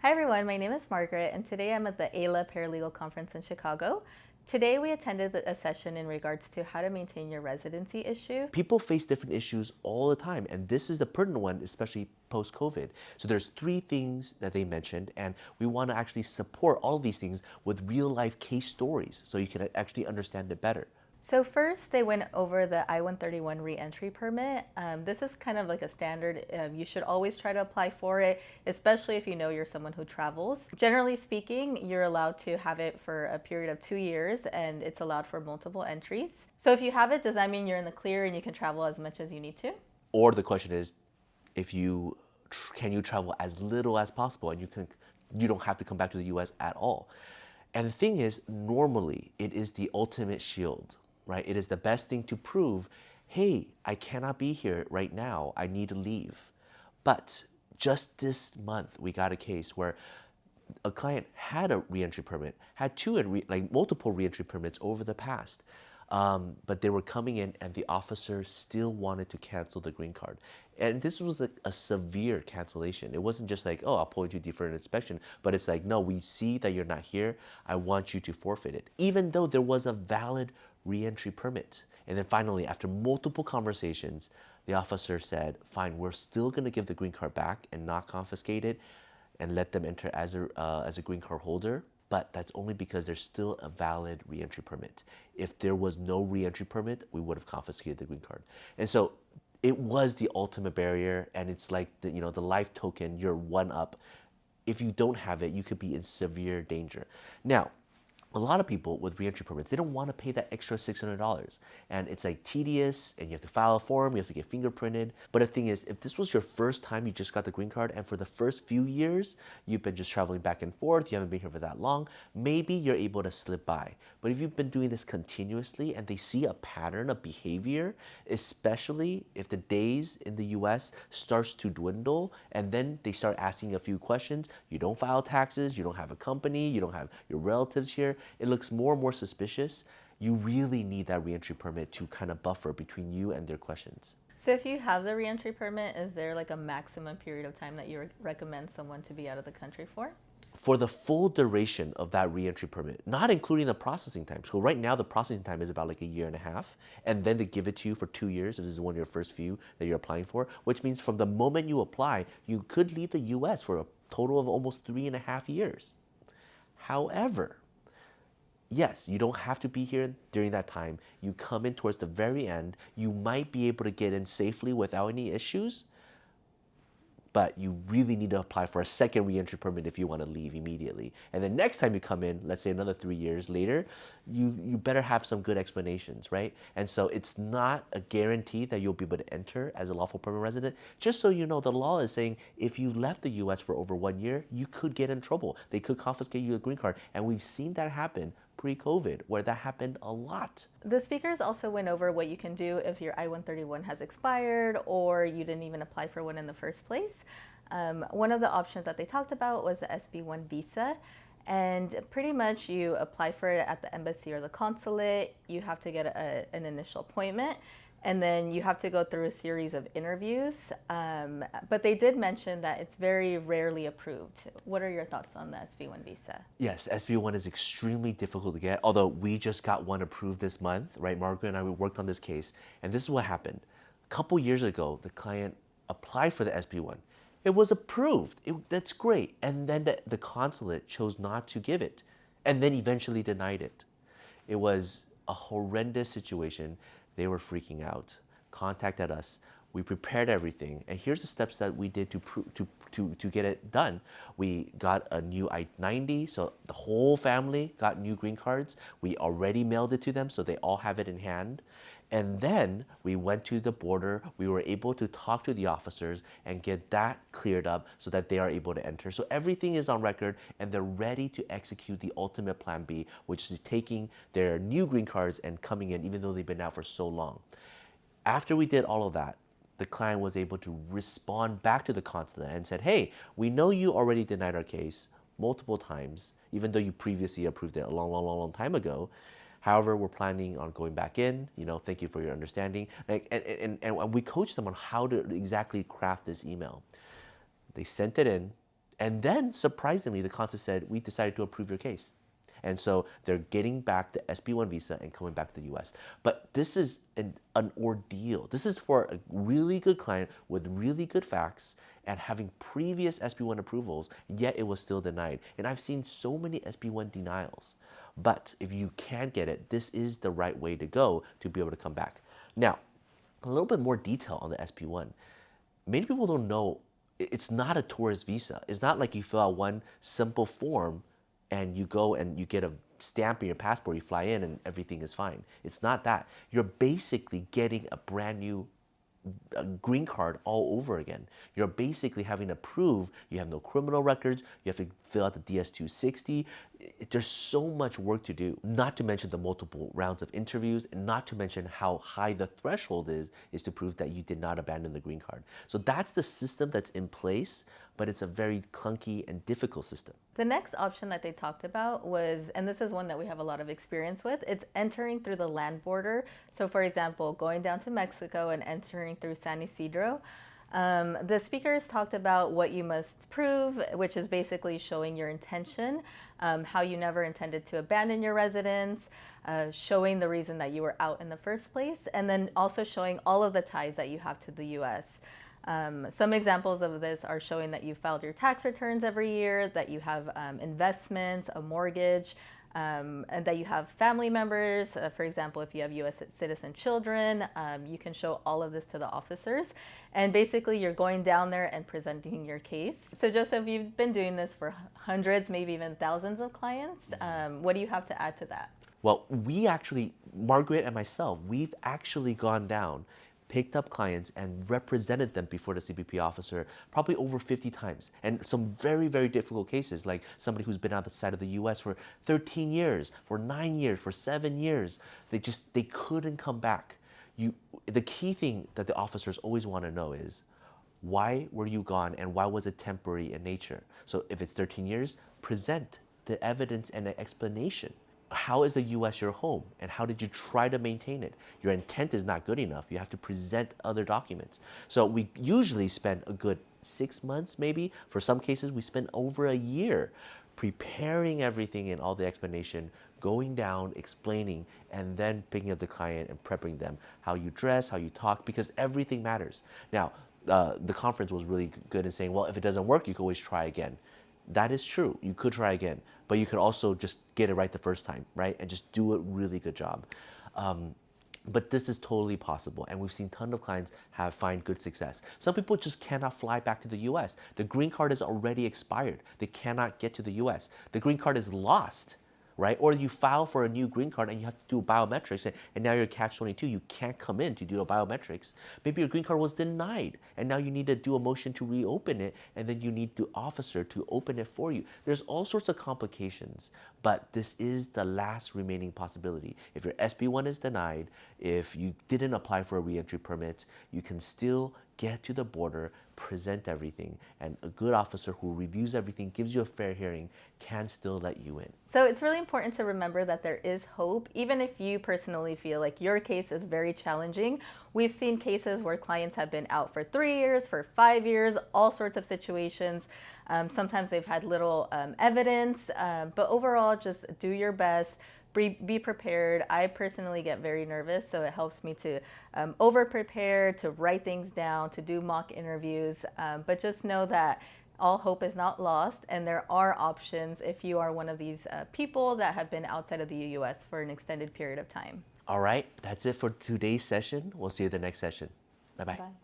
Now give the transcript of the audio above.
Hi everyone, my name is Margaret and today I'm at the AILA Paralegal Conference in Chicago. Today we attended a session in regards to how to maintain your residency issue. People face different issues all the time, and this is the pertinent one, especially post-COVID. So there's three things that they mentioned, and we want to actually support all of these things with real-life case stories so you can actually understand it better. So first they went over the I-131 reentry permit. This is kind of like a standard. You should always try to apply for it, especially if you know you're someone who travels. Generally speaking, you're allowed to have it for a period of 2 years and it's allowed for multiple entries. So if you have it, does that mean you're in the clear and you can travel as much as you need to? Or the question is, if you can you travel as little as possible, and you don't have to come back to the U.S. at all. And the thing is, normally it is the ultimate shield, right? It is the best thing to prove, hey, I cannot be here right now. I need to leave. But just this month, we got a case where a client had a reentry permit, had multiple reentry permits over the past. But they were coming in and the officer still wanted to cancel the green card. And this was like a severe cancellation. It wasn't just like, oh, I'll pull you to deferred inspection, but it's like, no, we see that you're not here. I want you to forfeit it, even though there was a valid reentry permit. And then finally, after multiple conversations, the officer said, fine, we're still gonna give the green card back and not confiscate it and let them enter as a green card holder, but that's only because there's still a valid reentry permit. If there was no reentry permit, we would have confiscated the green card. And so it was the ultimate barrier, and it's like the life token, you're one up. If you don't have it, you could be in severe danger. Now, a lot of people with reentry permits, they don't want to pay that extra $600. And it's like tedious, and you have to file a form, you have to get fingerprinted. But the thing is, if this was your first time you just got the green card, and for the first few years, you've been just traveling back and forth, you haven't been here for that long, maybe you're able to slip by. But if you've been doing this continuously and they see a pattern of behavior, especially if the days in the US starts to dwindle, and then they start asking a few questions, you don't file taxes, you don't have a company, you don't have your relatives here, it looks more and more suspicious. You really need that reentry permit to kind of buffer between you and their questions. So if you have the reentry permit, is there like a maximum period of time that you recommend someone to be out of the country for? For the full duration of that reentry permit, not including the processing time. So right now the processing time is about like a year and a half, and then they give it to you for 2 years if this is one of your first few that you're applying for, which means from the moment you apply, you could leave the US for a total of almost 3.5 years. However, yes, you don't have to be here during that time. You come in towards the very end. You might be able to get in safely without any issues, but you really need to apply for a second reentry permit if you want to leave immediately. And then next time you come in, let's say another 3 years later, you better have some good explanations, right? And so it's not a guarantee that you'll be able to enter as a lawful permanent resident. Just so you know, the law is saying if you left the US for over 1 year, you could get in trouble. They could confiscate you a green card. And we've seen that happen pre-COVID, where that happened a lot. The speakers also went over what you can do if your I-131 has expired or you didn't even apply for one in the first place. One of the options that they talked about was the SB1 Visa. And pretty much you apply for it at the embassy or the consulate. You have to get an initial appointment. And then you have to go through a series of interviews. But they did mention that it's very rarely approved. What are your thoughts on the SB1 visa? Yes, SB1 is extremely difficult to get, although we just got one approved this month, right? Margaret and I, we worked on this case, and this is what happened. A couple years ago, the client applied for the SB1. It was approved. That's great. And then the consulate chose not to give it, and then eventually denied it. It was a horrendous situation. They were freaking out, contacted us. We prepared everything, and here's the steps that we did to get it done. We got a new I-90, so the whole family got new green cards. We already mailed it to them, so they all have it in hand. And then we went to the border. We were able to talk to the officers and get that cleared up so that they are able to enter. So everything is on record, and they're ready to execute the ultimate plan B, which is taking their new green cards and coming in even though they've been out for so long. After we did all of that, the client was able to respond back to the consulate and said, hey, we know you already denied our case multiple times, even though you previously approved it a long time ago. However, we're planning on going back in. Thank you for your understanding. And we coached them on how to exactly craft this email. They sent it in, And then, surprisingly, the consulate said, we decided to approve your case. And so they're getting back the SB1 visa and coming back to the US. But this is an ordeal. This is for a really good client with really good facts and having previous SB1 approvals, yet it was still denied. And I've seen so many SB1 denials. But if you can get it, this is the right way to go to be able to come back. Now, a little bit more detail on the SB1. Many people don't know it's not a tourist visa. It's not like you fill out one simple form and you go and you get a stamp in your passport, you fly in and everything is fine. It's not that. You're basically getting a brand new green card all over again. You're basically having to prove you have no criminal records, you have to fill out the DS-260. There's so much work to do, not to mention the multiple rounds of interviews, and not to mention how high the threshold is to prove that you did not abandon the green card. So that's the system that's in place, but it's a very clunky and difficult system. The next option that they talked about was, and this is one that we have a lot of experience with, it's entering through the land border. So for example, going down to Mexico and entering through San Isidro. The speakers talked about what you must prove, which is basically showing your intention, how you never intended to abandon your residence, showing the reason that you were out in the first place, and then also showing all of the ties that you have to the US. Some examples of this are showing that you filed your tax returns every year, that you have investments, a mortgage, and that you have family members. For example, if you have US citizen children, you can show all of this to the officers. And basically, you're going down there and presenting your case. So Joseph, you've been doing this for hundreds, maybe even thousands of clients. What do you have to add to that? Well, we actually, Margaret and myself, we've actually gone down, picked up clients and represented them before the CBP officer probably over 50 times. And some very, very difficult cases, like somebody who's been outside of the US for 13 years, for 9 years, for 7 years. They couldn't come back. The key thing that the officers always want to know is, why were you gone and why was it temporary in nature? So if it's 13 years, present the evidence and the explanation. How is the US your home and how did you try to maintain it? Your intent is not good enough. You have to present other documents. So we usually spend a good 6 months maybe. For some cases, we spend over a year preparing everything and all the explanation, going down, explaining, and then picking up the client and prepping them how you dress, how you talk, because everything matters. Now, the conference was really good in saying, well, if it doesn't work, you can always try again. That is true. You could try again, but you could also just get it right the first time, right? And just do a really good job. But this is totally possible, and we've seen a ton of clients find good success. Some people just cannot fly back to the US. The green card is already expired. They cannot get to the US. The green card is lost, right? Or you file for a new green card and you have to do biometrics, and now you're catch-22. You can't come in to do a biometrics. Maybe your green card was denied, and now you need to do a motion to reopen it, and then you need the officer to open it for you. There's all sorts of complications, but this is the last remaining possibility. If your SB1 is denied, if you didn't apply for a reentry permit, you can still get to the border, present everything, and a good officer who reviews everything, gives you a fair hearing, can still let you in. So it's really important to remember that there is hope, even if you personally feel like your case is very challenging. We've seen cases where clients have been out for 3 years, for 5 years, all sorts of situations. Sometimes they've had little evidence, but overall, just do your best. Be prepared. I personally get very nervous, so it helps me to over-prepare, to write things down, to do mock interviews. But just know that all hope is not lost, and there are options if you are one of these people that have been outside of the US for an extended period of time. All right, that's it for today's session. We'll see you at the next session. Bye-bye. Bye.